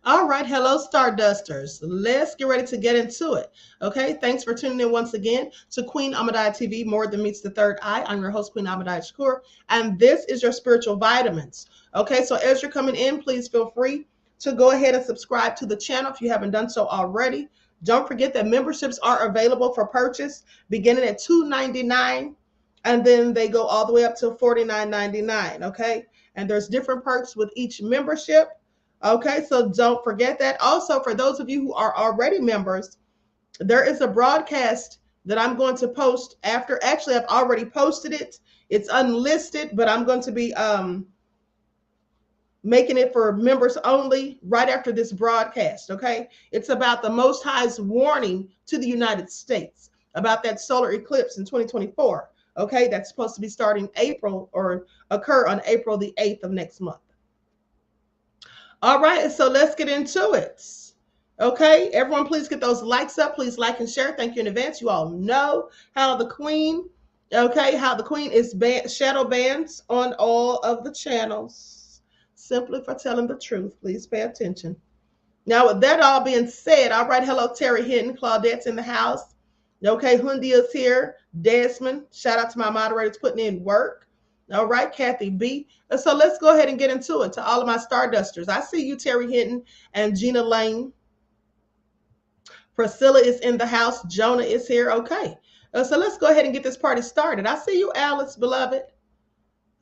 All right, hello, Stardusters. Let's get ready to get into it. Okay, thanks for tuning in once again to Queen Ahmadiyyah TV, More Than Meets the Third Eye. I'm your host, Queen Ahmadiyyah, and this is your spiritual vitamins. Okay, so as you're coming in, please feel free to go ahead and subscribe to the channel if you haven't done so already. Don't forget that memberships are available for purchase beginning at $2.99, and then they go all the way up to $49.99. Okay, and there's different perks with each membership. Okay, so don't forget that. Also, for those of you who are already members, there is a broadcast that I'm going to post after. Actually, I've already posted it. It's unlisted, but I'm going to be making it for members only right after this broadcast. Okay, it's about the Most High's warning to the United States about that solar eclipse in 2024. Okay, that's supposed to be starting April or occur on April the 8th of next month. All right, so let's get into it. Okay, everyone, please get those likes up. Please like and share. Thank you in advance. You all know how the Queen, how the Queen is shadow bans on all of the channels, simply for telling the truth. Please pay attention. Now, with that all being said, all right, hello, Terry Hinton, Claudette's in the house. Okay, Hundia's here. Desmond, shout out to my moderators putting in work. All right, Kathy B. So let's go ahead and get into it. To all of my Stardusters, I see you, Terry Hinton and Gina Lane. Priscilla is in the house. Jonah is here. Okay, so let's go ahead and get this party started. I see you, Alice, beloved.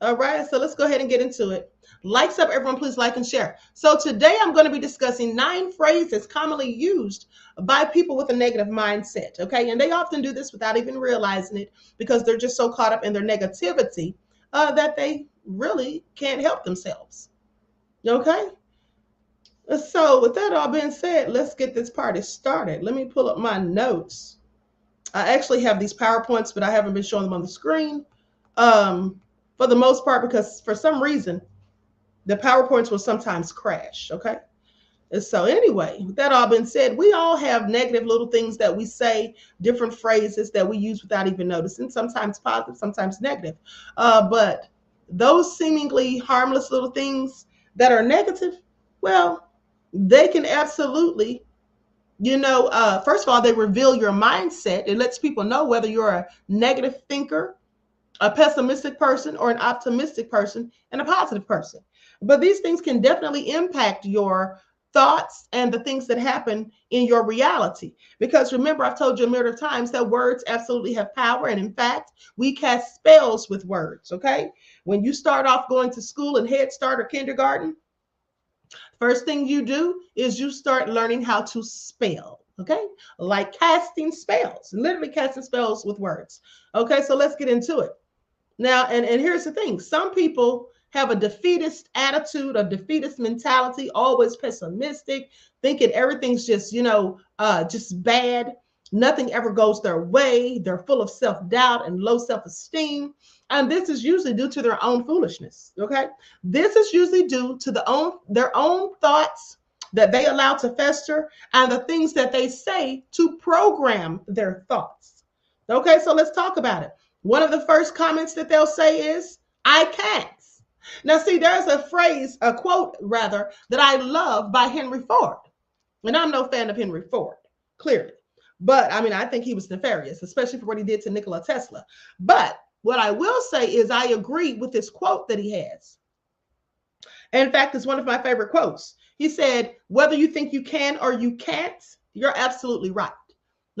All right, so let's go ahead and get into it. Likes up, everyone, please like and share. So today I'm going to be discussing 9 phrases commonly used by people with a negative mindset. Okay, and they often do this without even realizing it because they're just so caught up in their negativity that they really can't help themselves. Okay, so with that all being said, let's get this party started. Let me pull up my notes. I actually have these PowerPoints, but I haven't been showing them on the screen for the most part because for some reason the PowerPoints will sometimes crash. Okay, and so anyway, with that all being said, we all have negative little things that we say, different phrases that we use without even noticing, sometimes positive, sometimes negative. But those seemingly harmless little things that are negative, well, they can absolutely, first of all, they reveal your mindset. It lets people know whether you're a negative thinker, a pessimistic person, or an optimistic person, and a positive person. But these things can definitely impact your thoughts and the things that happen in your reality. Because remember, I've told you a myriad of times that words absolutely have power. And in fact, we cast spells with words. Okay. When you start off going to school in Head Start or kindergarten, first thing you do is you start learning how to spell. Okay. Like casting spells, literally casting spells with words. Okay. So let's get into it now. And here's the thing. Some people have a defeatist attitude, a defeatist mentality, always pessimistic, thinking everything's just, just bad. Nothing ever goes their way. They're full of self-doubt and low self-esteem. And this is usually due to their own foolishness. Okay. This is usually due to their own thoughts that they allow to fester and the things that they say to program their thoughts. Okay. So let's talk about it. one of the first comments that they'll say is, I can't. Now, see, there's a phrase, a quote rather, that I love by Henry Ford. And I'm no fan of Henry Ford, clearly. But I mean, I think he was nefarious, especially for what he did to Nikola Tesla. But what I will say is I agree with this quote that he has. In fact, it's one of my favorite quotes. He said, whether you think you can or you can't, you're absolutely right.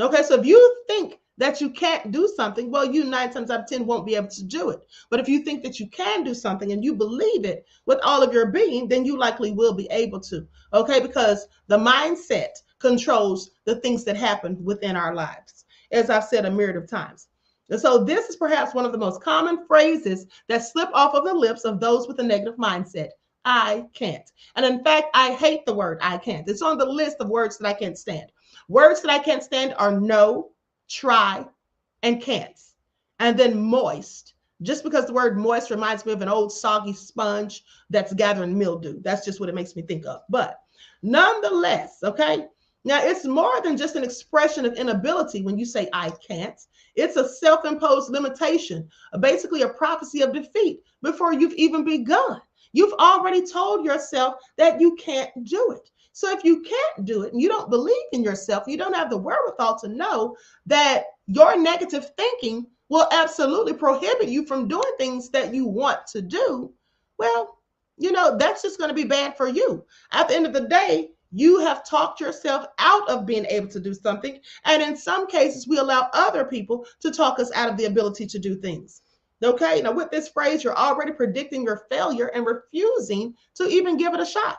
Okay, so if you think that you can't do something, well, you 9 times out of 10 won't be able to do it. But if you think that you can do something and you believe it with all of your being, then you likely will be able to. Okay, because the mindset controls the things that happen within our lives, as I've said a myriad of times. And so this is perhaps one of the most common phrases that slip off of the lips of those with a negative mindset. I can't. And in fact, I hate the word I can't. It's on the list of words that I can't stand. Words that I can't stand are no, try, and can't. And then moist. Just because the word moist reminds me of an old soggy sponge that's gathering mildew. That's just what it makes me think of. But nonetheless, okay, now it's more than just an expression of inability when you say I can't. It's a self-imposed limitation, basically a prophecy of defeat before you've even begun. You've already told yourself that you can't do it. So if you can't do it and you don't believe in yourself, you don't have the wherewithal to know that your negative thinking will absolutely prohibit you from doing things that you want to do. Well, you know, that's just going to be bad for you. At the end of the day, you have talked yourself out of being able to do something. And in some cases, we allow other people to talk us out of the ability to do things. Okay, now with this phrase, you're already predicting your failure and refusing to even give it a shot.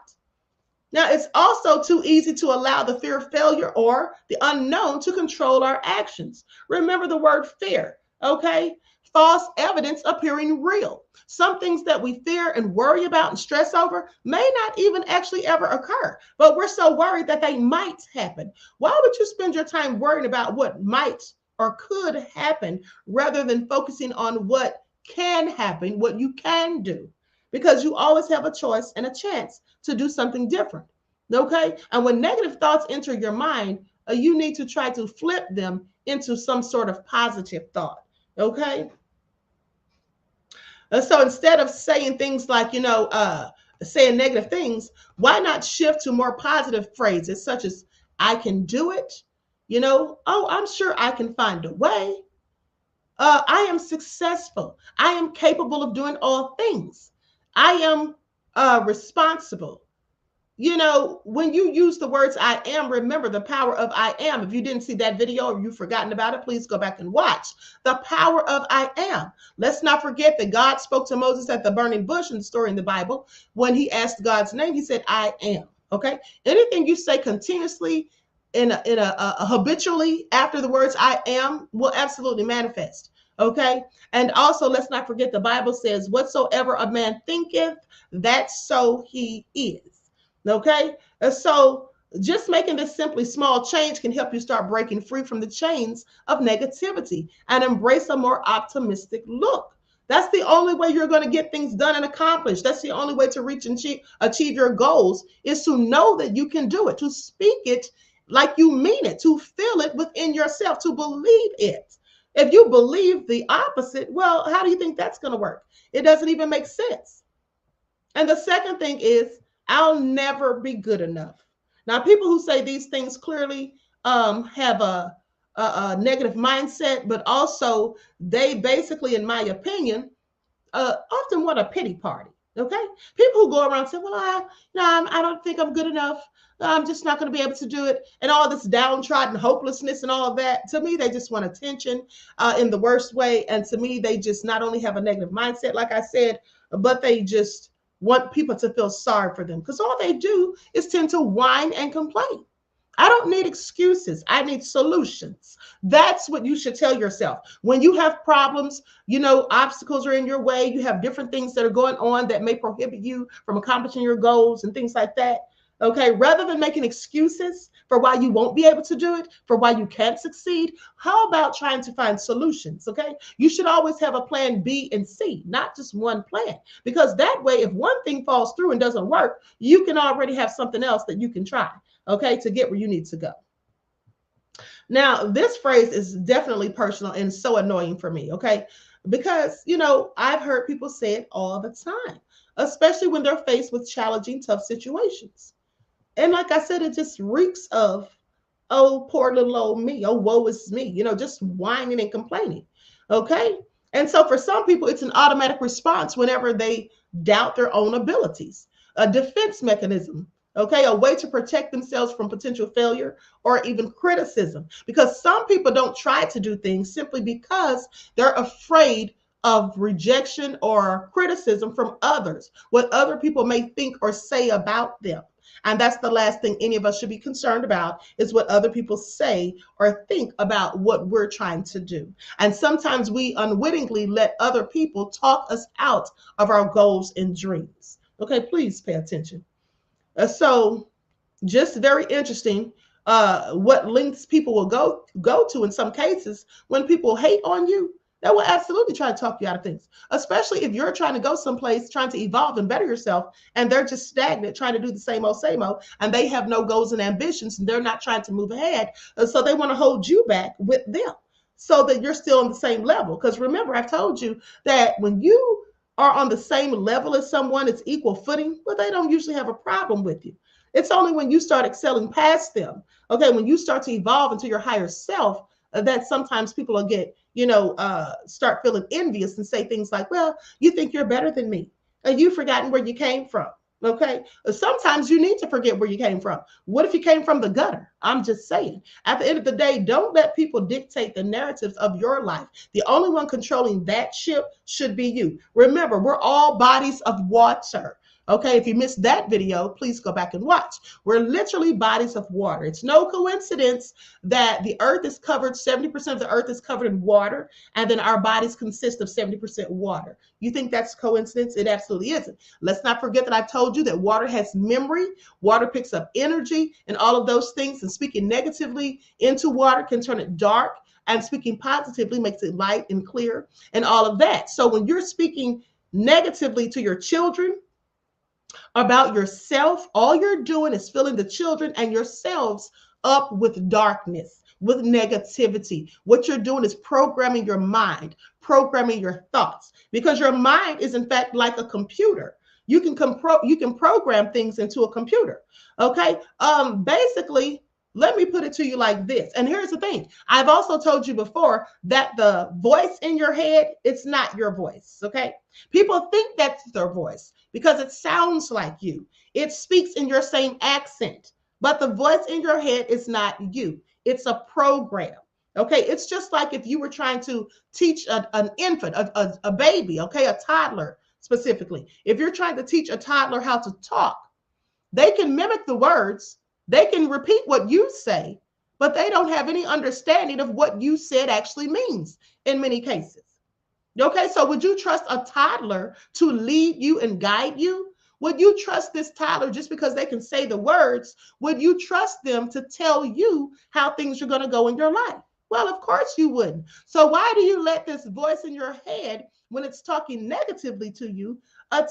Now, it's also too easy to allow the fear of failure or the unknown to control our actions. Remember the word fear, okay? False evidence appearing real. Some things that we fear and worry about and stress over may not even actually ever occur, but we're so worried that they might happen. Why would you spend your time worrying about what might or could happen rather than focusing on what can happen, what you can do? Because you always have a choice and a chance to do something different. Okay? And when negative thoughts enter your mind, you need to try to flip them into some sort of positive thought. Okay? So instead of saying things like, saying negative things, why not shift to more positive phrases such as, I can do it. Oh, I'm sure I can find a way. I am successful. I am capable of doing all things. I am responsible. When you use the words I am, remember the power of I am. If you didn't see that video or you've forgotten about it, please go back and watch. The power of I am. Let's not forget that God spoke to Moses at the burning bush in the story in the Bible. When he asked God's name, he said, I am. Okay. Anything you say continuously in a habitually after the words I am will absolutely manifest. Okay. And also, let's not forget the Bible says, whatsoever a man thinketh, that so he is. Okay. And so just making this simply small change can help you start breaking free from the chains of negativity and embrace a more optimistic look. That's the only way you're going to get things done and accomplished. That's the only way to reach and achieve your goals is to know that you can do it, to speak it like you mean it, to feel it within yourself, to believe it. If you believe the opposite, well, how do you think that's going to work? It doesn't even make sense. And the second thing is, I'll never be good enough. Now, people who say these things clearly have a negative mindset, but also they basically, in my opinion, often want a pity party. Okay, people who go around and say, "Well, I don't think I'm good enough. I'm just not going to be able to do it," and all this downtrodden hopelessness and all of that. To me, they just want attention in the worst way, and to me, they just not only have a negative mindset, like I said, but they just want people to feel sorry for them because all they do is tend to whine and complain. I don't need excuses. I need solutions. That's what you should tell yourself. When you have problems, obstacles are in your way. You have different things that are going on that may prohibit you from accomplishing your goals and things like that. Okay, rather than making excuses for why you won't be able to do it, for why you can't succeed, how about trying to find solutions? Okay, you should always have a plan B and C, not just one plan, because that way, if one thing falls through and doesn't work, you can already have something else that you can try, okay, to get where you need to go. Now, this phrase is definitely personal and so annoying for me, okay? Because, I've heard people say it all the time, especially when they're faced with challenging, tough situations. And like I said, it just reeks of, oh, poor little old me. Oh, woe is me. Just whining and complaining. Okay. And so for some people, it's an automatic response whenever they doubt their own abilities, a defense mechanism. Okay, a way to protect themselves from potential failure or even criticism. Because some people don't try to do things simply because they're afraid of rejection or criticism from others, what other people may think or say about them. And that's the last thing any of us should be concerned about, is what other people say or think about what we're trying to do. And sometimes we unwittingly let other people talk us out of our goals and dreams. Okay, please pay attention. So just very interesting, what lengths people will go to in some cases when people hate on you. They will absolutely try to talk you out of things, especially if you're trying to go someplace, trying to evolve and better yourself, and they're just stagnant, trying to do the same old, and they have no goals and ambitions, and they're not trying to move ahead. So they want to hold you back with them so that you're still on the same level. Because remember, I've told you that when you are on the same level as someone, it's equal footing, well, they don't usually have a problem with you. It's only when you start excelling past them, okay, when you start to evolve into your higher self, that sometimes people will get, start feeling envious and say things like, well, you think you're better than me, and you've forgotten where you came from. Okay. Sometimes you need to forget where you came from. What if you came from the gutter? I'm just saying. At the end of the day, don't let people dictate the narratives of your life. The only one controlling that ship should be you. Remember, we're all bodies of water. Okay, if you missed that video, please go back and watch. We're literally bodies of water. It's no coincidence that the earth is covered, 70% of the earth is covered in water, and then our bodies consist of 70% water. You think that's coincidence? It absolutely isn't. Let's not forget that I've told you that water has memory, water picks up energy, and all of those things, and speaking negatively into water can turn it dark, and speaking positively makes it light and clear, and all of that. So when you're speaking negatively to your children, about yourself, all you're doing is filling the children and yourselves up with darkness, with negativity. What you're doing is programming your mind, programming your thoughts, because your mind is in fact like a computer. You can program things into a computer. Okay. Basically, let me put it to you like this. And here's the thing. I've also told you before that the voice in your head, it's not your voice. Okay. People think that's their voice because it sounds like you. It speaks in your same accent, but the voice in your head is not you. It's a program. Okay. It's just like if you were trying to teach an infant, a baby, okay, a toddler specifically. If you're trying to teach a toddler how to talk, they can mimic the words, they can repeat what you say, but they don't have any understanding of what you said actually means in many cases. Okay, so would you trust a toddler to lead you and guide you? Would you trust this toddler just because they can say the words? Would you trust them to tell you how things are going to go in your life? Well, of course you wouldn't. So why do you let this voice in your head, when it's talking negatively to you,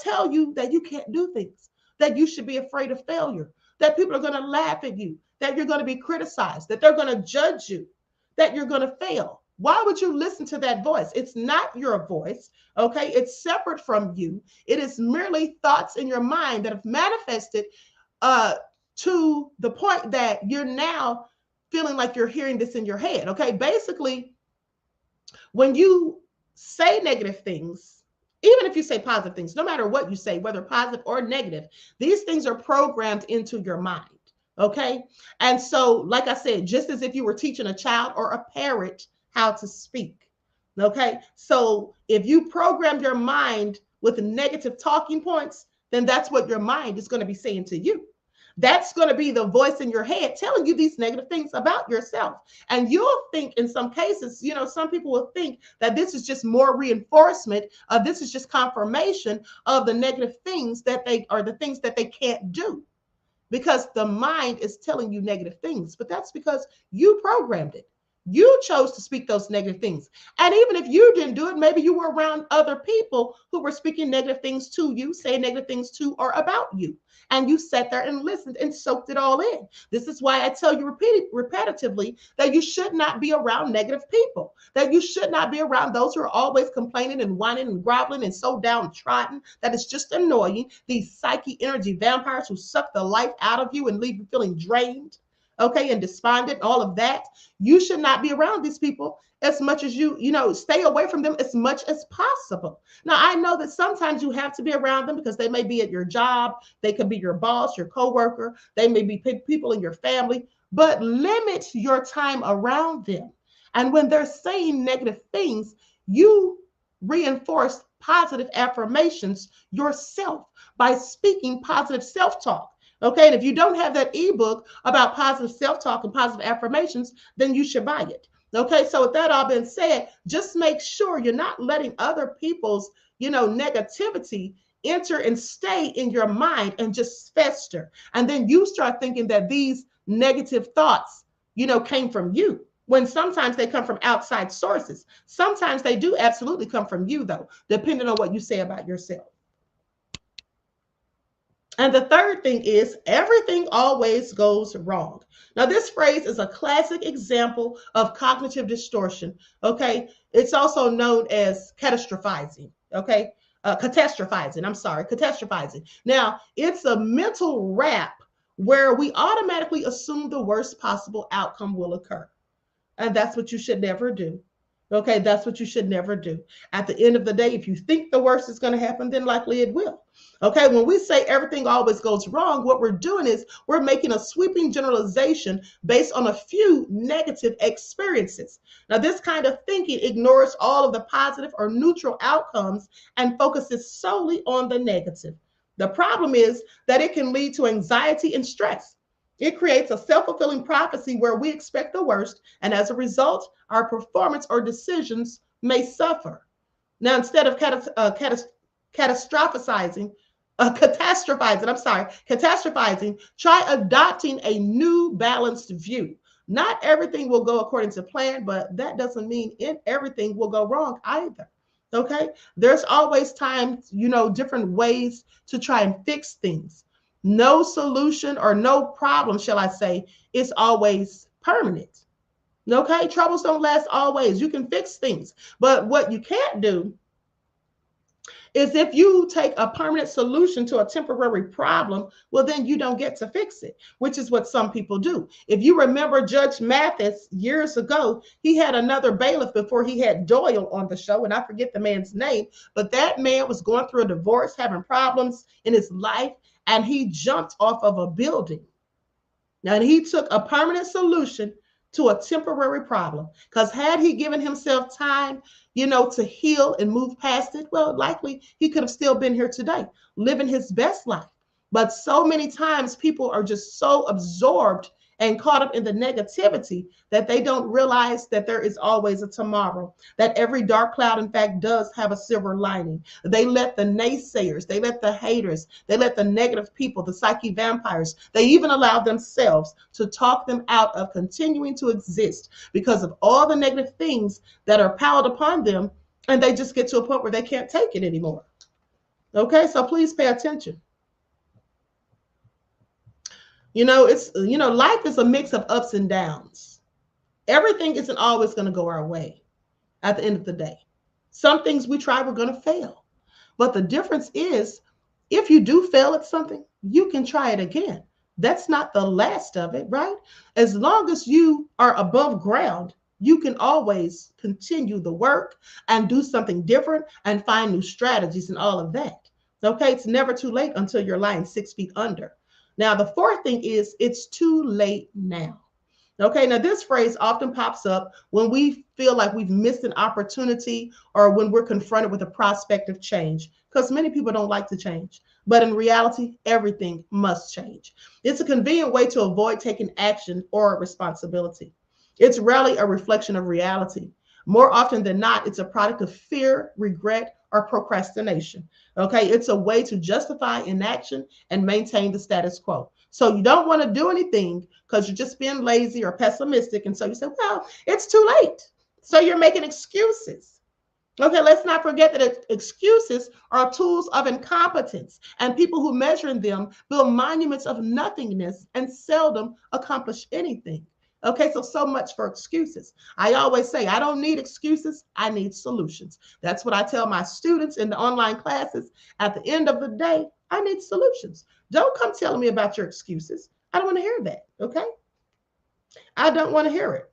tell you that you can't do things, that you should be afraid of failure, that people are going to laugh at you, that you're going to be criticized, that they're going to judge you, that you're going to fail? Why would you listen to that voice? It's not your voice, okay? It's separate from you. It is merely thoughts in your mind that have manifested to the point that you're now feeling like you're hearing this in your head, okay? Basically, when you say negative things, even if you say positive things, no matter what you say, whether positive or negative, these things are programmed into your mind, okay? And so, like I said, just as if you were teaching a child or a parent how to speak, okay? So if you program your mind with negative talking points, then that's what your mind is going to be saying to you. That's going to be the voice in your head telling you these negative things about yourself. And you'll think in some cases, some people will think that this is just more reinforcement, this is just confirmation of the negative things that they are the things that they can't do, because the mind is telling you negative things. But that's because you programmed it. You chose to speak those negative things. And even if you didn't do it, maybe you were around other people who were speaking negative things to you, saying negative things to or about you. And you sat there and listened and soaked it all in. This is why I tell you repetitively that you should not be around negative people, that you should not be around those who are always complaining and whining and groveling and so downtrodden that it's just annoying. These psyche energy vampires who suck the life out of you and leave you feeling drained, okay, and despondent, all of that. You should not be around these people as much as stay away from them as much as possible. Now, I know that sometimes you have to be around them because they may be at your job, they could be your boss, your coworker, they may be people in your family, but limit your time around them. And when they're saying negative things, you reinforce positive affirmations yourself by speaking positive self-talk. Okay, and if you don't have that ebook about positive self-talk and positive affirmations, then you should buy it. Okay, so with that all being said, just make sure you're not letting other people's, negativity enter and stay in your mind and just fester. And then you start thinking that these negative thoughts, came from you, when sometimes they come from outside sources. Sometimes they do absolutely come from you, though, depending on what you say about yourself. And the third thing is everything always goes wrong. Now, this phrase is a classic example of cognitive distortion. Okay. It's also known as catastrophizing. Okay. Catastrophizing. I'm sorry. Catastrophizing. Now, it's a mental rap where we automatically assume the worst possible outcome will occur. And that's what you should never do. Okay, that's what you should never do. At the end of the day, if you think the worst is going to happen, then likely it will. Okay, when we say everything always goes wrong, what we're doing is we're making a sweeping generalization based on a few negative experiences. Now, this kind of thinking ignores all of the positive or neutral outcomes and focuses solely on the negative. The problem is that it can lead to anxiety and stress. It creates a self-fulfilling prophecy where we expect the worst, and as a result, our performance or decisions may suffer. Now, instead of catastrophizing, try adopting a new balanced view. Not everything will go according to plan, but that doesn't mean everything will go wrong either. Okay, there's always time, different ways to try and fix things. No solution or no problem, shall I say, is always permanent. Okay, troubles don't last always. You can fix things, but what you can't do is if you take a permanent solution to a temporary problem, well, then you don't get to fix it, which is what some people do. If you remember Judge Mathis years ago, he had another bailiff before he had Doyle on the show, and I forget the man's name, but that man was going through a divorce, having problems in his life, and he jumped off of a building. Now, he took a permanent solution to a temporary problem, because had he given himself time, to heal and move past it, well, likely he could have still been here today, living his best life. But so many times people are just so absorbed and caught up in the negativity that they don't realize that there is always a tomorrow, that every dark cloud, in fact, does have a silver lining. They let the naysayers, they let the haters, they let the negative people, the psyche vampires, they even allow themselves to talk them out of continuing to exist because of all the negative things that are piled upon them, and they just get to a point where they can't take it anymore. Okay, so please pay attention. Life is a mix of ups and downs. Everything isn't always going to go our way at the end of the day. Some things we try, we're going to fail. But the difference is, if you do fail at something, you can try it again. That's not the last of it, right? As long as you are above ground, you can always continue the work and do something different and find new strategies and all of that. Okay, it's never too late until you're lying 6 feet under. Now, the fourth thing is it's too late now. Okay, now this phrase often pops up when we feel like we've missed an opportunity or when we're confronted with a prospect of change, because many people don't like to change. But in reality, everything must change. It's a convenient way to avoid taking action or responsibility. It's rarely a reflection of reality. More often than not, it's a product of fear, regret, or procrastination. Okay, it's a way to justify inaction and maintain the status quo. So you don't want to do anything because you're just being lazy or pessimistic. And so you say, well, it's too late. So you're making excuses. Okay, let's not forget that excuses are tools of incompetence, and people who measure them build monuments of nothingness and seldom accomplish anything. Okay, so much for excuses. I always say, I don't need excuses, I need solutions. That's what I tell my students in the online classes. At the end of the day, I need solutions. Don't come telling me about your excuses. I don't want to hear that. Okay, I don't want to hear it.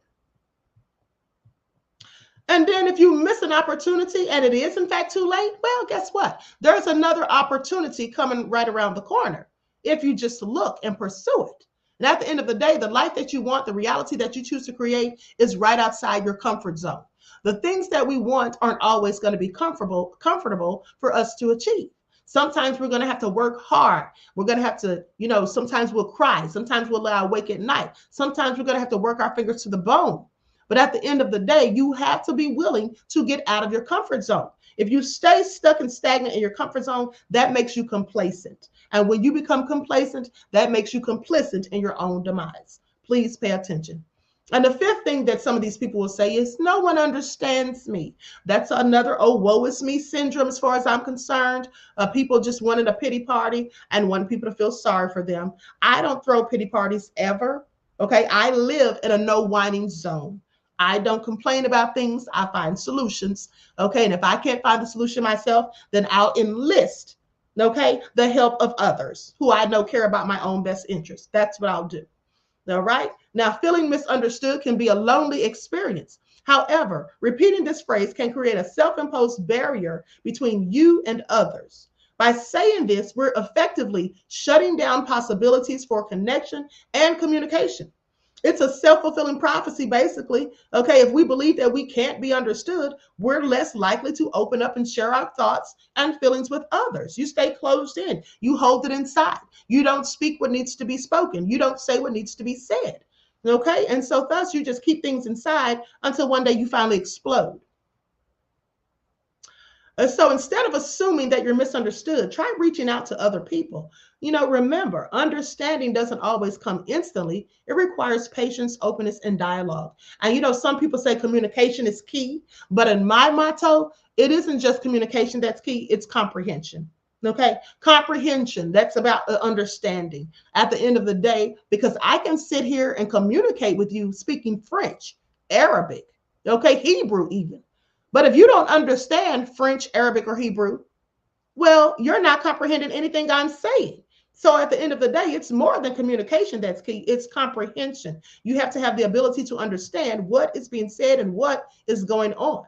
And then if you miss an opportunity and it is in fact too late, well, guess what? There's another opportunity coming right around the corner if you just look and pursue it. And at the end of the day, the life that you want, the reality that you choose to create is right outside your comfort zone. The things that we want aren't always going to be comfortable for us to achieve. Sometimes we're going to have to work hard. We're going to have to, sometimes we'll cry. Sometimes we'll lie awake at night. Sometimes we're going to have to work our fingers to the bone. But at the end of the day, you have to be willing to get out of your comfort zone. If you stay stuck and stagnant in your comfort zone, that makes you complacent. And when you become complacent, that makes you complicit in your own demise. Please pay attention. And the fifth thing that some of these people will say is, no one understands me. That's another, oh, woe is me syndrome as far as I'm concerned. People just wanted a pity party and want people to feel sorry for them. I don't throw pity parties ever. Okay, I live in a no whining zone. I don't complain about things. I find solutions. Okay. And if I can't find the solution myself, then I'll enlist, okay, the help of others who I know care about my own best interest. That's what I'll do. All right. Now, feeling misunderstood can be a lonely experience. However, repeating this phrase can create a self-imposed barrier between you and others. By saying this, we're effectively shutting down possibilities for connection and communication. It's a self-fulfilling prophecy, basically. Okay, if we believe that we can't be understood, we're less likely to open up and share our thoughts and feelings with others. You stay closed in. You hold it inside. You don't speak what needs to be spoken. You don't say what needs to be said. Okay, and so thus you just keep things inside until one day you finally explode. So instead of assuming that you're misunderstood, try reaching out to other people. Remember, understanding doesn't always come instantly. It requires patience, openness, and dialogue. And some people say communication is key, but in my motto, it isn't just communication that's key, it's comprehension. Okay, comprehension, that's about understanding at the end of the day, because I can sit here and communicate with you speaking French, Arabic, okay, Hebrew even. But if you don't understand French, Arabic, or Hebrew, well, you're not comprehending anything I'm saying. So at the end of the day, it's more than communication that's key. It's comprehension. You have to have the ability to understand what is being said and what is going on,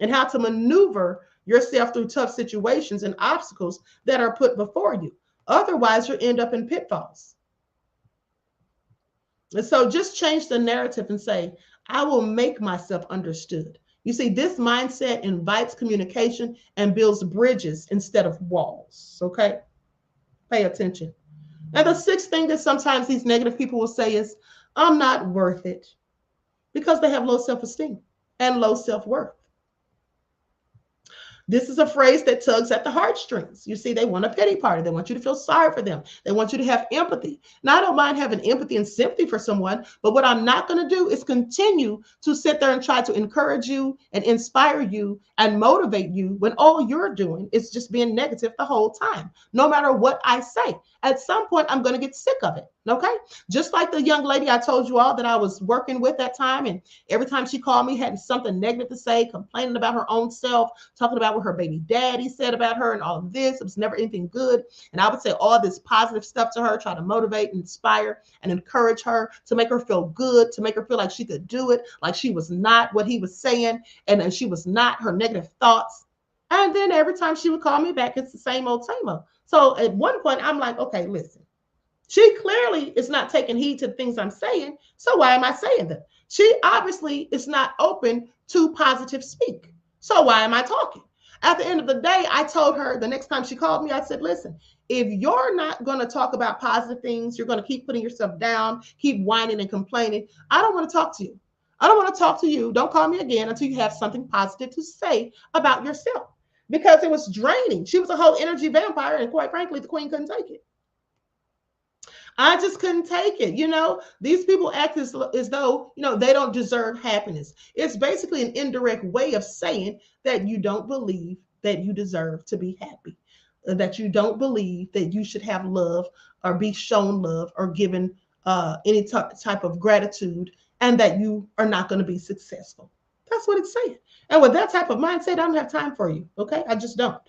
and how to maneuver yourself through tough situations and obstacles that are put before you. Otherwise, you'll end up in pitfalls. And so just change the narrative and say, I will make myself understood. You see, this mindset invites communication and builds bridges instead of walls. Okay? Pay attention. And the sixth thing that sometimes these negative people will say is, I'm not worth it, because they have low self-esteem and low self-worth. This is a phrase that tugs at the heartstrings. You see, they want a pity party. They want you to feel sorry for them. They want you to have empathy. Now, I don't mind having empathy and sympathy for someone, but what I'm not going to do is continue to sit there and try to encourage you and inspire you and motivate you when all you're doing is just being negative the whole time, no matter what I say. At some point, I'm going to get sick of it. Okay? Just like the young lady I told you all that I was working with that time, and every time she called me, had something negative to say, complaining about her own self, talking about what her baby daddy said about her and all of this. It was never anything good. And I would say all this positive stuff to her, try to motivate, inspire, and encourage her to make her feel good, to make her feel like she could do it, like she was not what he was saying, and then she was not her negative thoughts. And then every time she would call me back, it's the same old, same old. So at one point, I'm like, okay, listen. She clearly is not taking heed to the things I'm saying. So why am I saying them? She obviously is not open to positive speak. So why am I talking? At the end of the day, I told her the next time she called me, I said, listen, if you're not going to talk about positive things, you're going to keep putting yourself down, keep whining and complaining, I don't want to talk to you. I don't want to talk to you. Don't call me again until you have something positive to say about yourself, because it was draining. She was a whole energy vampire, and quite frankly, the queen couldn't take it. I just couldn't take it. These people act as though, they don't deserve happiness. It's basically an indirect way of saying that you don't believe that you deserve to be happy, that you don't believe that you should have love or be shown love or given any type of gratitude, and that you are not going to be successful. That's what it's saying. And with that type of mindset, I don't have time for you. Okay. I just don't.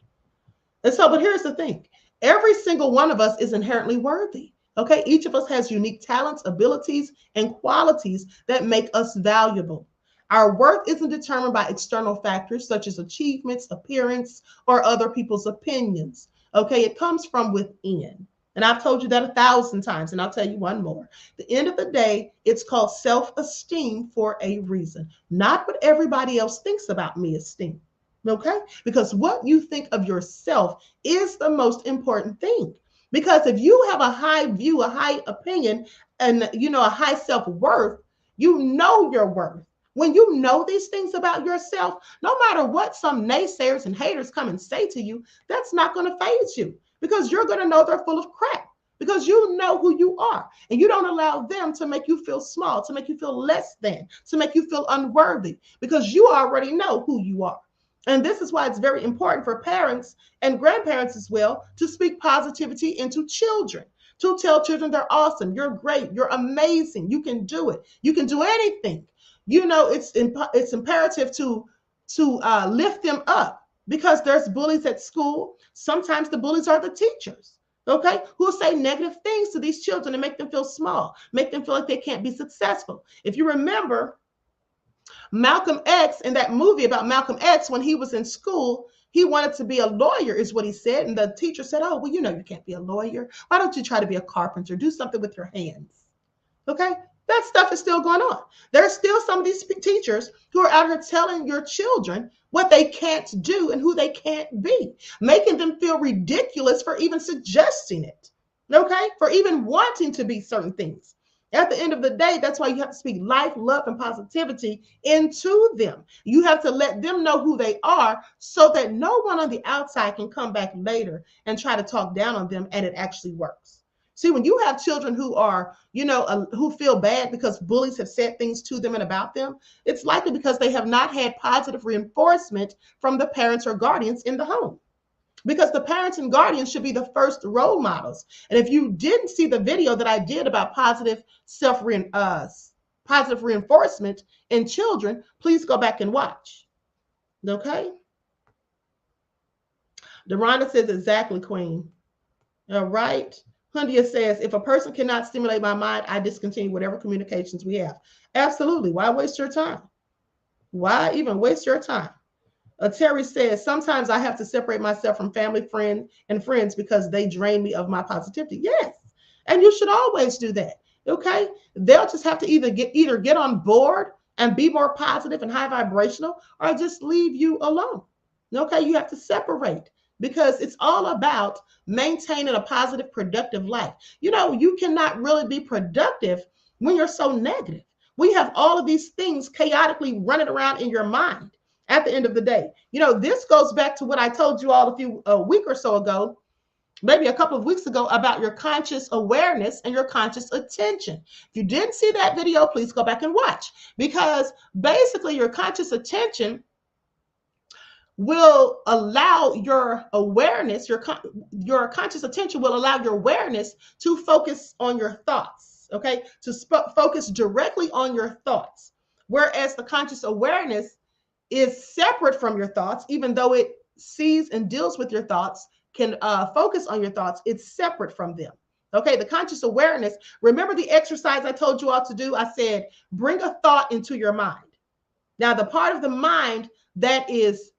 And so, but here's the thing, every single one of us is inherently worthy. Okay. Each of us has unique talents, abilities, and qualities that make us valuable. Our worth isn't determined by external factors such as achievements, appearance, or other people's opinions. Okay. It comes from within. And I've told you that 1,000 times, and I'll tell you one more. At the end of the day, it's called self-esteem for a reason, not what everybody else thinks about me esteem. Okay? Because what you think of yourself is the most important thing. Because if you have a high view, a high opinion, and a high self-worth, you know your worth. When you know these things about yourself, no matter what some naysayers and haters come and say to you, that's not going to faze you, because you're going to know they're full of crap, because you know who you are, and you don't allow them to make you feel small, to make you feel less than, to make you feel unworthy, because you already know who you are. And this is why it's very important for parents and grandparents as well to speak positivity into children, to tell children they're awesome, you're great, you're amazing, you can do it, you can do anything. It's imperative to lift them up, because there's bullies at school. Sometimes the bullies are the teachers, okay, who say negative things to these children and make them feel small, make them feel like they can't be successful. If you remember, Malcolm X, in that movie about Malcolm X, when he was in school, he wanted to be a lawyer, is what he said. And the teacher said, oh, well, you can't be a lawyer. Why don't you try to be a carpenter? Do something with your hands. Okay. That stuff is still going on. There's still some of these teachers who are out here telling your children what they can't do and who they can't be, making them feel ridiculous for even suggesting it. Okay. For even wanting to be certain things. At the end of the day, that's why you have to speak life, love, and positivity into them. You have to let them know who they are, so that no one on the outside can come back later and try to talk down on them, and it actually works. See, when you have children who are, who feel bad because bullies have said things to them and about them, it's likely because they have not had positive reinforcement from the parents or guardians in the home. Because the parents and guardians should be the first role models. And if you didn't see the video that I did about positive reinforcement in children, please go back and watch. Okay? Deronda says, exactly, Queen. All right. Hundia says, if a person cannot stimulate my mind, I discontinue whatever communications we have. Absolutely. Why waste your time? Why even waste your time? Terry says, sometimes I have to separate myself from family, friends because they drain me of my positivity. Yes. And you should always do that. Okay. They'll just have to either get on board and be more positive and high vibrational, or just leave you alone. Okay. You have to separate, because it's all about maintaining a positive, productive life. You cannot really be productive when you're so negative. We have all of these things chaotically running around in your mind. At the end of the day, this goes back to what I told you all a week or so ago, maybe a couple of weeks ago, about your conscious awareness and your conscious attention. If you didn't see that video, please go back and watch, because basically your conscious attention will allow your awareness, your conscious attention will allow your awareness to focus on your thoughts, okay? To focus directly on your thoughts. Whereas the conscious awareness is separate from your thoughts, even though it sees and deals with your thoughts, can focus on your thoughts, it's separate from them. Okay, the conscious awareness, remember the exercise I told you all to do? I said, bring a thought into your mind. Now, the part of the mind that is,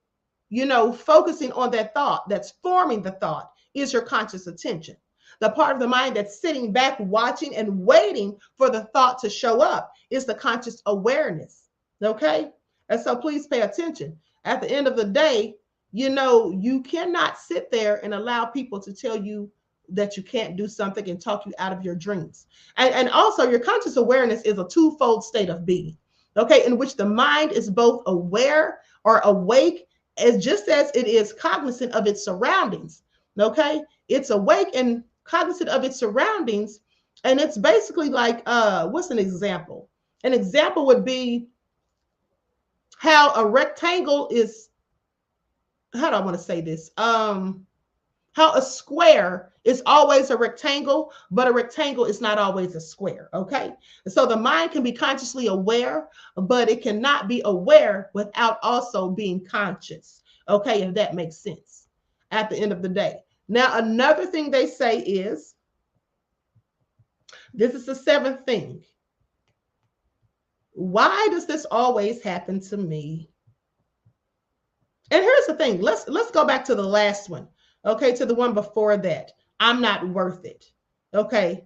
focusing on that thought, that's forming the thought, is your conscious attention. The part of the mind that's sitting back, watching and waiting for the thought to show up is the conscious awareness. Okay? And so please pay attention. At the end of the day, you cannot sit there and allow people to tell you that you can't do something and talk you out of your dreams. And also, your conscious awareness is a twofold state of being, okay, in which the mind is both aware or awake, just as it is cognizant of its surroundings, okay? It's awake and cognizant of its surroundings, And it's basically like, what's an example? An example would be how a rectangle is, how do I want to say this? How a square is always a rectangle, but a rectangle is not always a square. Okay. And so the mind can be consciously aware, but it cannot be aware without also being conscious. Okay. If that makes sense at the end of the day. Now, another thing they say is, this is the seventh thing. Why does this always happen to me? And here's the thing. Let's go back to the last one. Okay, to the one before that. I'm not worth it. Okay.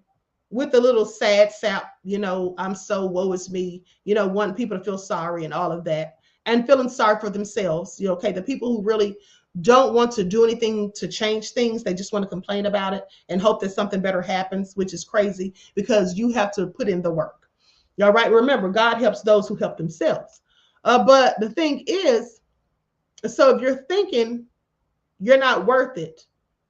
With the little sad sap, I'm so woe is me, wanting people to feel sorry and all of that, and feeling sorry for themselves. Okay, the people who really don't want to do anything to change things, they just want to complain about it and hope that something better happens, which is crazy because you have to put in the work. All right, remember, God helps those who help themselves. But the thing is, so if you're thinking you're not worth it,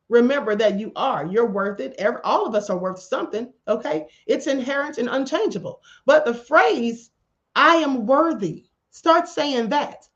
remember that you are. You're worth it. All of us are worth something. Okay. It's inherent and unchangeable. But the phrase, I am worthy, start saying that.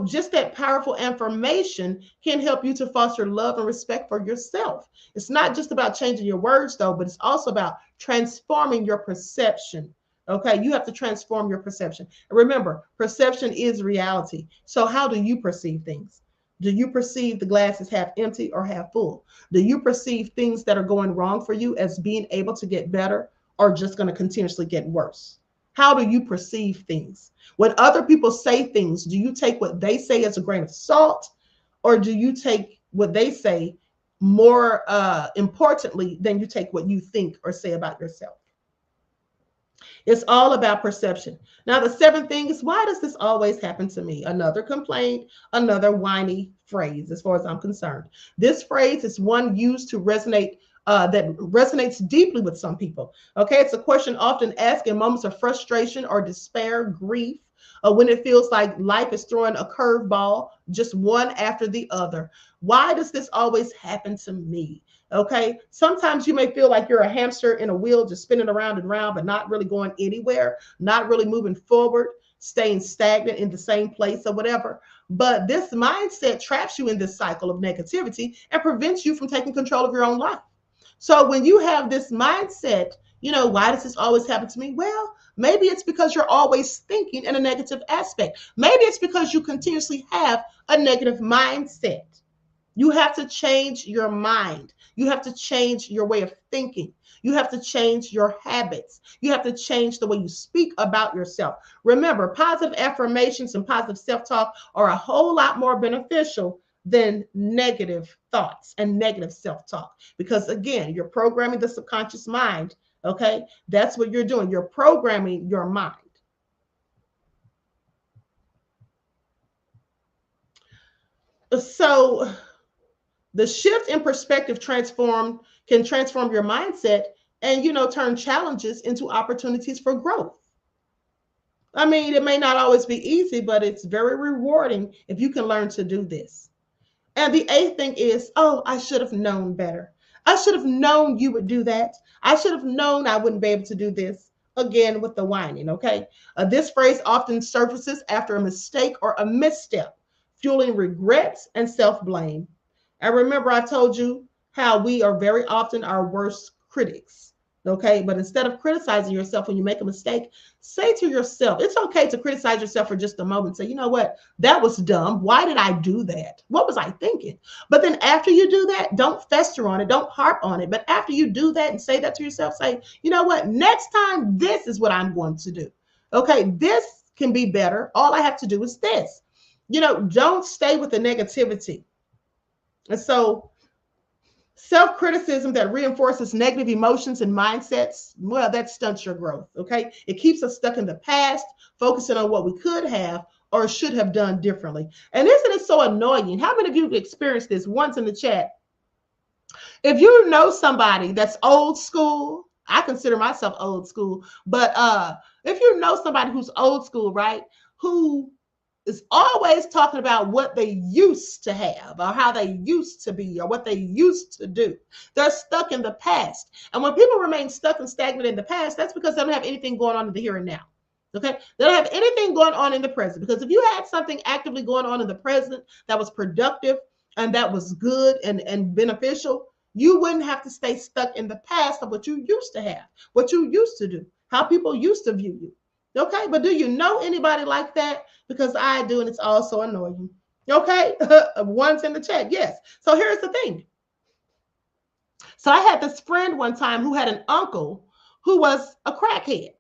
Just that powerful affirmation can help you to foster love and respect for yourself. It's not just about changing your words, though, but it's also about transforming your perception. Okay. You have to transform your perception. And remember, perception is reality. So how do you perceive things? Do you perceive the glass is half empty or half full? Do you perceive things that are going wrong for you as being able to get better or just going to continuously get worse? How do you perceive things? When other people say things, do you take what they say as a grain of salt, or do you take what they say more importantly than you take what you think or say about yourself? It's all about perception. Now, the seventh thing is, why does this always happen to me? Another complaint, another whiny phrase, as far as I'm concerned. This phrase is one used to resonate, that resonates deeply with some people. Okay, it's a question often asked in moments of frustration or despair, grief, when it feels like life is throwing a curveball, just one after the other. Why does this always happen to me? Okay. Sometimes you may feel like you're a hamster in a wheel, just spinning around and around, but not really going anywhere, not really moving forward, staying stagnant in the same place or whatever. But this mindset traps you in this cycle of negativity and prevents you from taking control of your own life. So when you have this mindset, why does this always happen to me? Well, maybe it's because you're always thinking in a negative aspect. Maybe it's because you continuously have a negative mindset. You have to change your mind. You have to change your way of thinking. You have to change your habits. You have to change the way you speak about yourself. Remember, positive affirmations and positive self-talk are a whole lot more beneficial than negative thoughts and negative self-talk. Because again, you're programming the subconscious mind. Okay, that's what you're doing. You're programming your mind. So the shift in perspective can transform your mindset and, turn challenges into opportunities for growth. I mean, it may not always be easy, but it's very rewarding if you can learn to do this. And the eighth thing is, oh, I should have known better. I should have known you would do that. I should have known I wouldn't be able to do this. Again, with the whining, okay? This phrase often surfaces after a mistake or a misstep, fueling regrets and self-blame. And remember, I told you how we are very often our worst critics. Okay. But instead of criticizing yourself when you make a mistake, say to yourself, it's okay to criticize yourself for just a moment. Say, you know what? That was dumb. Why did I do that? What was I thinking? But then after you do that, don't fester on it. Don't harp on it. But after you do that and say that to yourself, say, you know what? Next time, this is what I'm going to do. Okay. This can be better. All I have to do is this. Don't stay with the negativity. And so self-criticism that reinforces negative emotions and mindsets, well, that stunts your growth, okay? It keeps us stuck in the past, focusing on what we could have or should have done differently. And isn't it so annoying? How many of you have experienced this once in the chat? If you know somebody that's old school, I consider myself old school, but if you know somebody who's old school, right, who is always talking about what they used to have or how they used to be or what they used to do. They're stuck in the past. And when people remain stuck and stagnant in the past, that's because they don't have anything going on in the here and now. Okay. They don't have anything going on in the present, because if you had something actively going on in the present that was productive and that was good and beneficial, you wouldn't have to stay stuck in the past of what you used to have, what you used to do, how people used to view you. Okay. But do you know anybody like that? Because I do, and it's also annoying. Okay. One's in the chat. Yes. So here's the thing. So I had this friend one time who had an uncle who was a crackhead.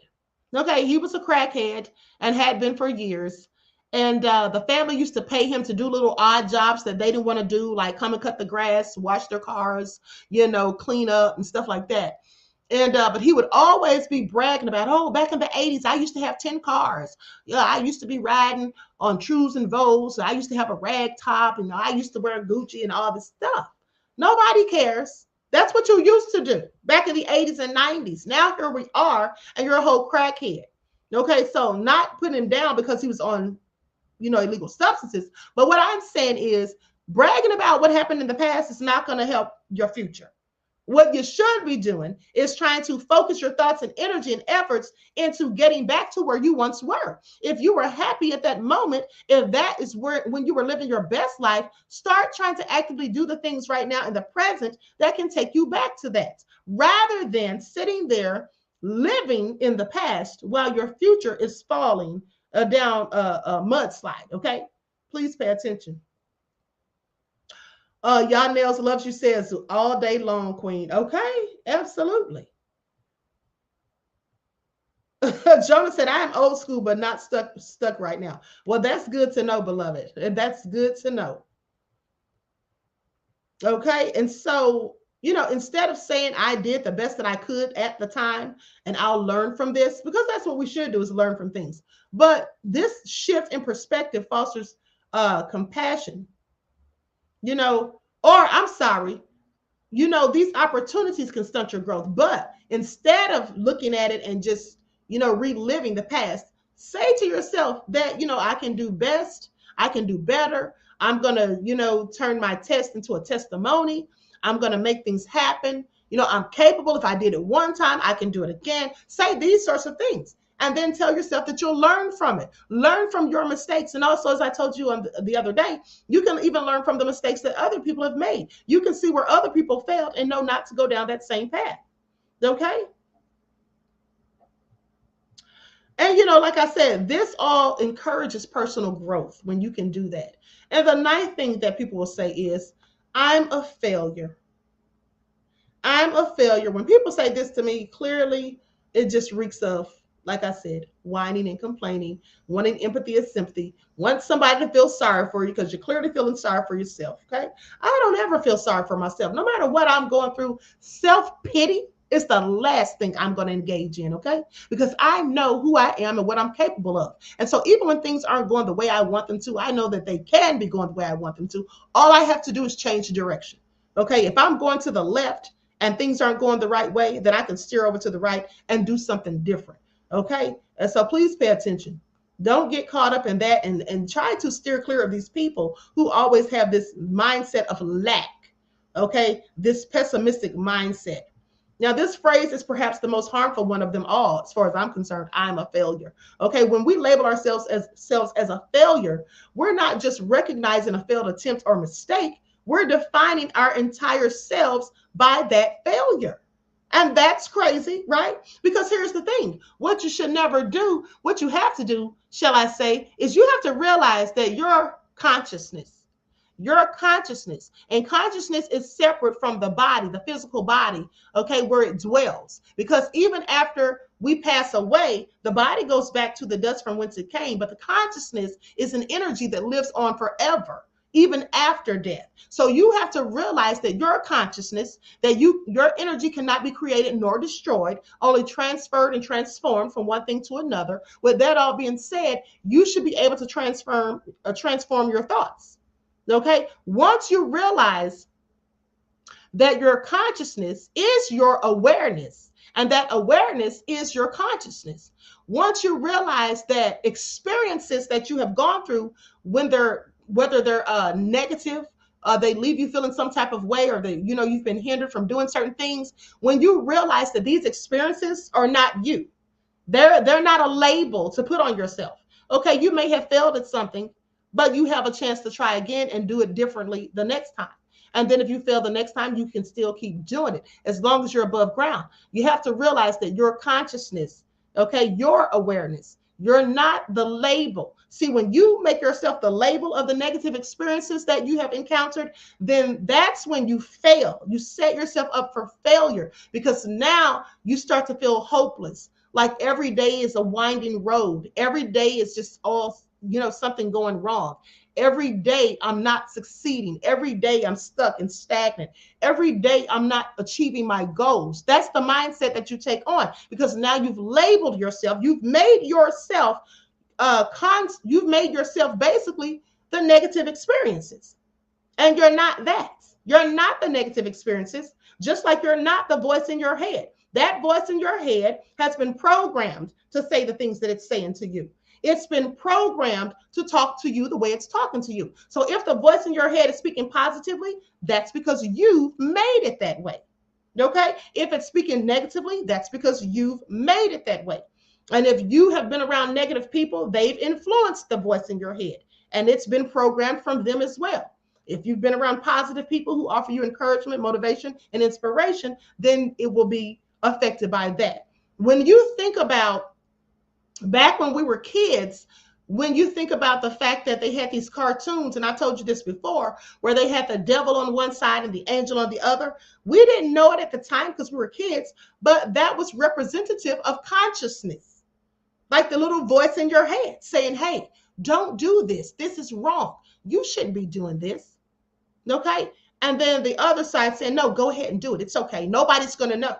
Okay, he was a crackhead and had been for years. And the family used to pay him to do little odd jobs that they didn't want to do, like come and cut the grass, wash their cars, clean up and stuff like that. And but he would always be bragging about, oh, back in the 80s, I used to have 10 cars. Yeah, I used to be riding on Trues and Vols. I used to have a rag top, and I used to wear Gucci and all this stuff. Nobody cares. That's what you used to do back in the 80s and 90s. Now here we are, and you're a whole crackhead. Okay, so not putting him down because he was on, illegal substances. But what I'm saying is bragging about what happened in the past is not going to help your future. What you should be doing is trying to focus your thoughts and energy and efforts into getting back to where you once were. If you were happy at that moment, if that is when you were living your best life, start trying to actively do the things right now in the present that can take you back to that, rather than sitting there living in the past while your future is falling down a mudslide. Okay, please pay attention. Y'all Nails loves you says all day long, Queen. Okay, absolutely. Jonah said, I am old school, but not stuck right now. Well, that's good to know, beloved. And that's good to know. Okay, and so, instead of saying I did the best that I could at the time and I'll learn from this, because that's what we should do, is learn from things. But this shift in perspective fosters compassion. Or I'm sorry, these opportunities can stunt your growth. But instead of looking at it and just, reliving the past, say to yourself that, I can do best, I can do better. I'm going to, turn my test into a testimony. I'm going to make things happen. I'm capable. If I did it one time, I can do it again. Say these sorts of things. And then tell yourself that you'll learn from it. Learn from your mistakes. And also, as I told you on the other day, you can even learn from the mistakes that other people have made. You can see where other people failed and know not to go down that same path. Okay? And, like I said, this all encourages personal growth when you can do that. And the ninth thing that people will say is, I'm a failure. I'm a failure. When people say this to me, clearly, it just reeks of, like I said, whining and complaining, wanting empathy and sympathy, want somebody to feel sorry for you because you're clearly feeling sorry for yourself, okay? I don't ever feel sorry for myself. No matter what I'm going through, self-pity is the last thing I'm going to engage in, okay? Because I know who I am and what I'm capable of. And so even when things aren't going the way I want them to, I know that they can be going the way I want them to. All I have to do is change the direction, okay? If I'm going to the left and things aren't going the right way, then I can steer over to the right and do something different. Okay, and so please pay attention. Don't get caught up in that and try to steer clear of these people who always have this mindset of lack. Okay, this pessimistic mindset. Now, this phrase is perhaps the most harmful one of them all, as far as I'm concerned. I'm a failure. Okay, when we label ourselves as a failure, we're not just recognizing a failed attempt or mistake. We're defining our entire selves by that failure. And that's crazy, right? Because here's the thing. What you should never do, what you have to do, shall I say, is you have to realize that your consciousness and consciousness is separate from the body, the physical body, okay, where it dwells. Because even after we pass away, the body goes back to the dust from whence it came, but the consciousness is an energy that lives on forever, even after death. So you have to realize that your consciousness, that your energy cannot be created nor destroyed, only transferred and transformed from one thing to another. With that all being said, you should be able to transform your thoughts. Okay? Once you realize that your consciousness is your awareness, And that awareness is your consciousness. Once you realize that experiences that you have gone through, whether they're negative, they leave you feeling some type of way, or you've been hindered from doing certain things. When you realize that these experiences are not you, they're not a label to put on yourself. Okay, you may have failed at something, but you have a chance to try again and do it differently the next time. And then if you fail the next time, you can still keep doing it as long as you're above ground. You have to realize that your consciousness, okay, your awareness, you're not the label. See, when you make yourself the label of the negative experiences that you have encountered, then that's when you fail. You set yourself up for failure, because now you start to feel hopeless. Like every day is a winding road. Every day is just all, something going wrong. Every day I'm not succeeding. Every day I'm stuck and stagnant. Every day I'm not achieving my goals. That's the mindset that you take on, because now you've labeled yourself. You've made yourself basically the negative experiences. And you're not that. You're not the negative experiences, just like you're not the voice in your head. That voice in your head has been programmed to say the things that it's saying to you. It's been programmed to talk to you the way it's talking to you. So if the voice in your head is speaking positively, that's because you've made it that way. Okay? If it's speaking negatively, that's because you've made it that way. And if you have been around negative people, they've influenced the voice in your head, and it's been programmed from them as well. If you've been around positive people who offer you encouragement, motivation, and inspiration, then it will be affected by that. When you think about back when we were kids, when you think about the fact that they had these cartoons, and I told you this before, where they had the devil on one side and the angel on the other, we didn't know it at the time because we were kids, but that was representative of consciousness. Like the little voice in your head saying, hey, don't do this. This is wrong. You shouldn't be doing this. Okay? And then the other side saying, no, go ahead and do it. It's okay. Nobody's going to know.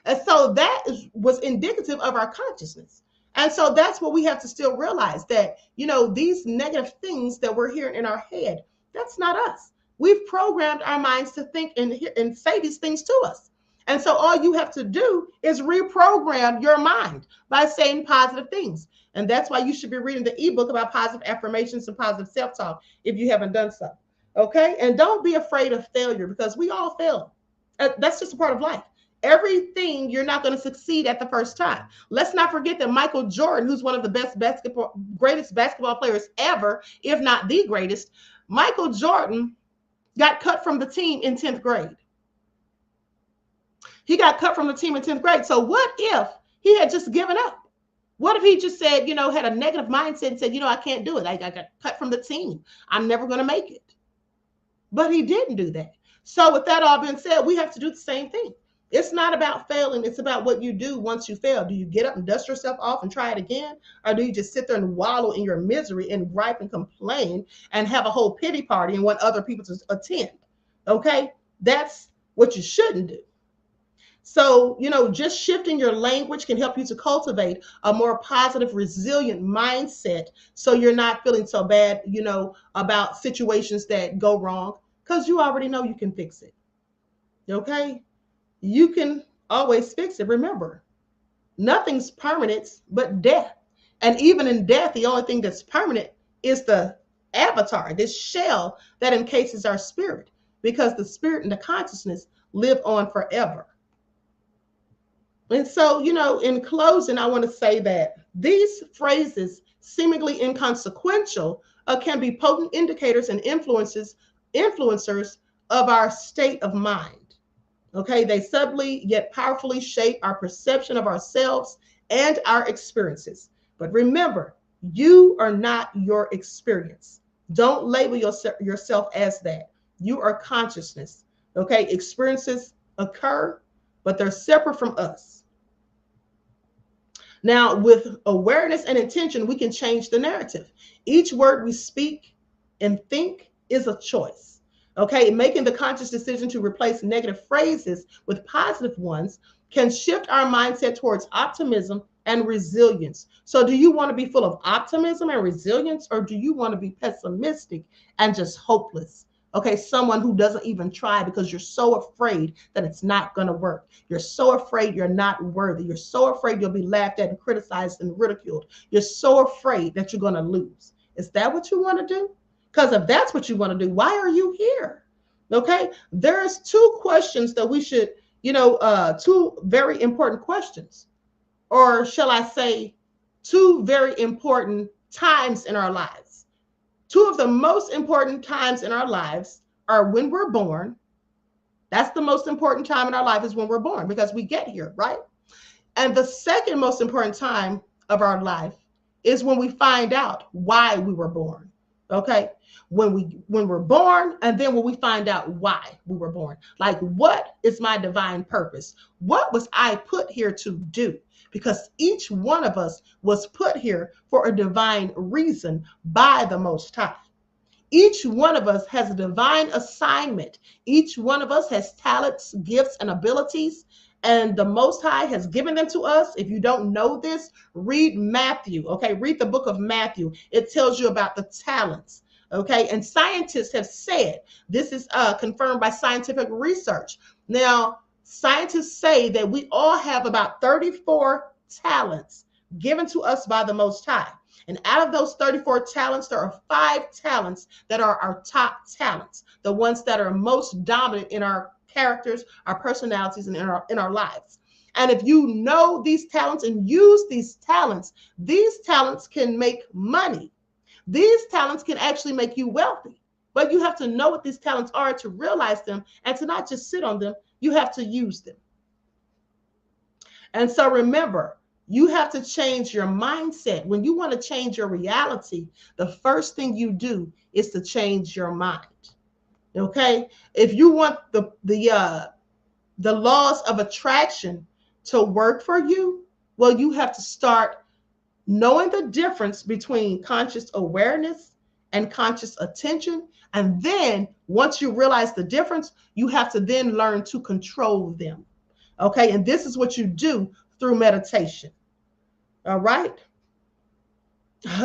And so that was indicative of our consciousness. And so that's what we have to still realize, that, these negative things that we're hearing in our head, that's not us. We've programmed our minds to think and say these things to us. And so all you have to do is reprogram your mind by saying positive things. And that's why you should be reading the ebook about positive affirmations and positive self-talk if you haven't done so. Okay? And don't be afraid of failure, because we all fail. That's just a part of life. Everything, you're not going to succeed at the first time. Let's not forget that Michael Jordan, who's one of the greatest basketball players ever, if not the greatest, Michael Jordan got cut from the team in 10th grade. He got cut from the team in 10th grade. So what if he had just given up? What if he just said, had a negative mindset and said, I can't do it. I got cut from the team. I'm never going to make it. But he didn't do that. So with that all being said, we have to do the same thing. It's not about failing. It's about what you do once you fail. Do you get up and dust yourself off and try it again? Or do you just sit there and wallow in your misery and gripe and complain and have a whole pity party and want other people to attend? Okay? That's what you shouldn't do. So, just shifting your language can help you to cultivate a more positive, resilient mindset, so you're not feeling so bad, about situations that go wrong, because you already know you can fix it. Okay? You can always fix it. Remember, nothing's permanent but death. And even in death, the only thing that's permanent is the avatar, this shell that encases our spirit, because the spirit and the consciousness live on forever. And so, in closing, I want to say that these phrases, seemingly inconsequential, can be potent indicators and influencers of our state of mind. Okay, they subtly yet powerfully shape our perception of ourselves and our experiences. But remember, you are not your experience. Don't label yourself as that. You are consciousness. Okay, experiences occur, but they're separate from us. Now, with awareness and intention, we can change the narrative. Each word we speak and think is a choice. Okay, making the conscious decision to replace negative phrases with positive ones can shift our mindset towards optimism and resilience. So do you want to be full of optimism and resilience, or do you want to be pessimistic and just hopeless? Okay, someone who doesn't even try because you're so afraid that it's not going to work. You're so afraid you're not worthy. You're so afraid you'll be laughed at and criticized and ridiculed. You're so afraid that you're going to lose. Is that what you want to do? Because if that's what you want to do, why are you here? Okay, there's two questions that we should, two very important questions, or shall I say, two very important times in our lives. Two of the most important times in our lives are when we're born. That's the most important time in our life, is when we're born, because we get here, right? And the second most important time of our life is when we find out why we were born. Okay? When we're born, and then when we find out why we were born. Like, what is my divine purpose? What was I put here to do? Because each one of us was put here for a divine reason by the Most High. Each one of us has a divine assignment. Each one of us has talents, gifts, and abilities, and the Most High has given them to us. If you don't know this, read Matthew, okay? Read the book of Matthew. It tells you about the talents, okay? And scientists have said, this is confirmed by scientific research. Now, scientists say that we all have about 34 talents given to us by the Most High. And out of those 34 talents, there are 5 talents that are our top talents, the ones that are most dominant in our characters, our personalities, and in our lives. And if you know these talents and use these talents can make money. These talents can actually make you wealthy. But you have to know what these talents are to realize them, and to not just sit on them. You have to use them. And so remember, you have to change your mindset. When you want to change your reality, the first thing you do is to change your mind. Okay? If you want the laws of attraction to work for you, well, you have to start knowing the difference between conscious awareness and conscious attention. And then once you realize the difference, you have to then learn to control them. Okay? And this is what you do through meditation. All right.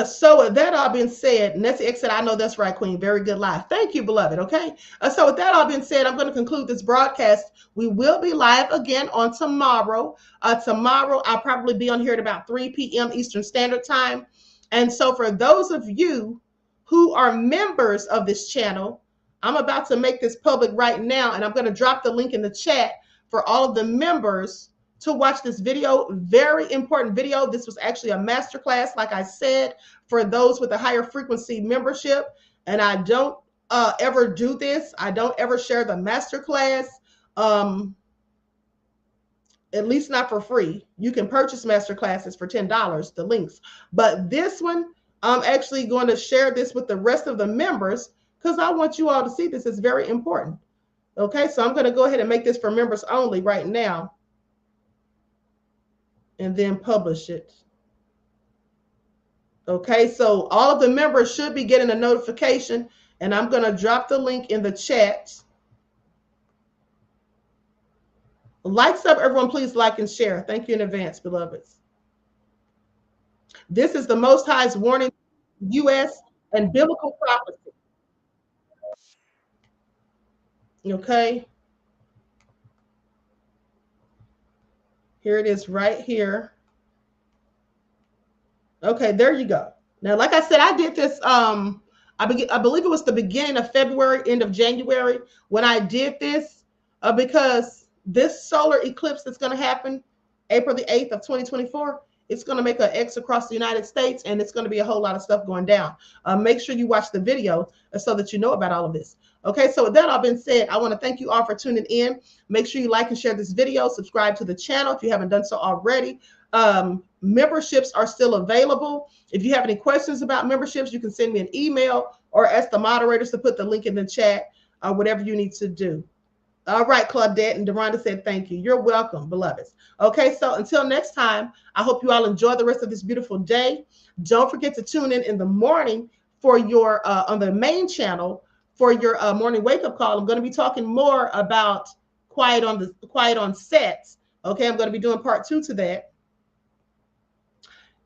So with that all being said, Nessie X said, I know that's right, Queen. Very good live. Thank you, beloved. Okay. So with that all being said, I'm going to conclude this broadcast. We will be live again on tomorrow. Tomorrow, I'll probably be on here at about 3 p.m. Eastern Standard Time. And so for those of you who are members of this channel, I'm about to make this public right now, and I'm going to drop the link in the chat for all of the members to watch this video. Very important video. This was actually a masterclass, like I said, for those with a higher frequency membership. And I don't ever do this. I don't ever share the masterclass, at least not for free. You can purchase masterclasses for $10, the links. But this one, I'm actually going to share this with the rest of the members, because I want you all to see this. It's very important. Okay, so I'm going to go ahead and make this for members only right now, and then publish it. Okay, so all of the members should be getting a notification, and I'm going to drop the link in the chat. Likes up, everyone. Please like and share. Thank you in advance, beloveds. This is the Most High's warning, U.S. and biblical prophecy. Okay. Here it is right here. Okay, there you go. Now, like I said, I did this, I believe it was the beginning of February, end of January, when I did this, because this solar eclipse that's going to happen April the 8th of 2024, it's going to make an X across the United States, and it's going to be a whole lot of stuff going down. Make sure you watch the video so that you know about all of this. Okay, so with that all been said, I want to thank you all for tuning in. Make sure you like and share this video. Subscribe to the channel if you haven't done so already. Memberships are still available. If you have any questions about memberships, you can send me an email or ask the moderators to put the link in the chat, whatever you need to do. All right, Claudette and Deronda said thank you. You're welcome, beloveds. Okay, so until next time, I hope you all enjoy the rest of this beautiful day. Don't forget to tune in the morning for your, on the main channel, for your morning wake-up call. I'm going to be talking more about quiet on sets. Okay, I'm going to be doing part 2 to that.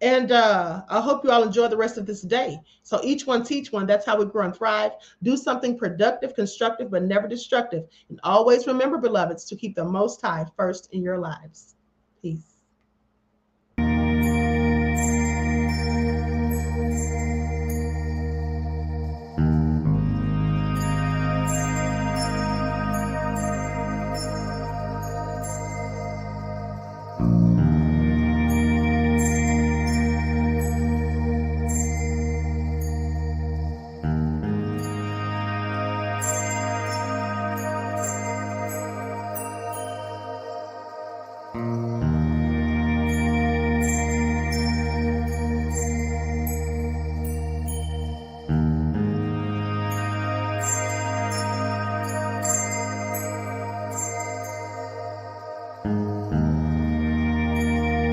And I hope you all enjoy the rest of this day. So each one teach one. That's how we grow and thrive. Do something productive, constructive, but never destructive. And always remember, beloveds, to keep the Most High first in your lives. Peace.